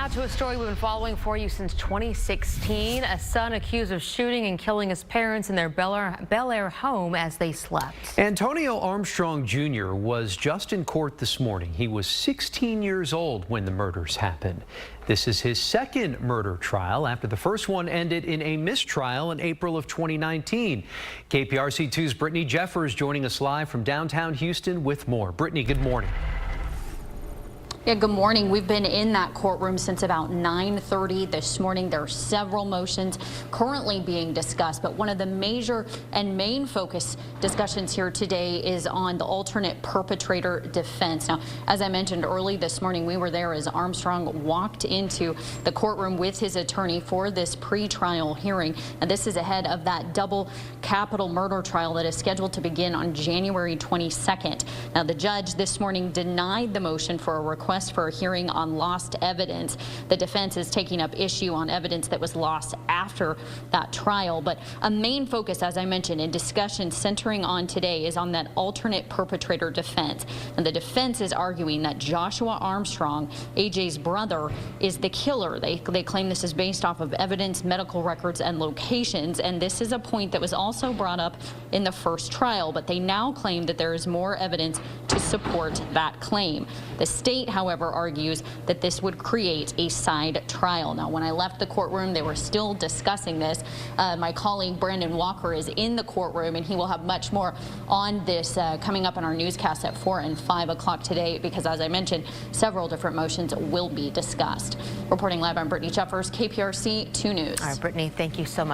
Now to a story we've been following for you since 2016. A son accused of shooting and killing his parents in their Bel Air home as they slept. Antonio Armstrong Jr. was just in court this morning. He was 16 years old when the murders happened. This is his second murder trial after the first one ended in a mistrial in April of 2019. KPRC2's Brittany Jeffers joining us live from downtown Houston with more. Brittany, good morning. Yeah, good morning. We've been in that courtroom since about 9:30 this morning. There are several motions currently being discussed, but one of the major and main focus discussions here today is on the alternate perpetrator defense. Now, as I mentioned early this morning, we were there as Armstrong walked into the courtroom with his attorney for this pre-trial hearing. And this is ahead of that double capital murder trial that is scheduled to begin on January 22nd. Now, the judge this morning denied the motion for a request for a hearing on lost evidence. The defense is taking up issue on evidence that was lost after that trial. But a main focus, as I mentioned, in discussion centering on today is on that alternate perpetrator defense. And the defense is arguing that Joshua Armstrong, AJ's brother, is the killer. They claim this is based off of evidence, medical records, and locations. And this is a point that was also brought up in the first trial. But they now claim that there is more evidence to support that claim. The state, however, argues that this would create a side trial. Now, when I left the courtroom, they were still discussing this. My colleague Brandon Walker is in the courtroom, and he will have much more on this coming up in our newscast at 4 and 5 o'clock today, because, as I mentioned, several different motions will be discussed. Reporting live, I'm Brittany Jeffers, KPRC 2 News. All right, Brittany, thank you so much.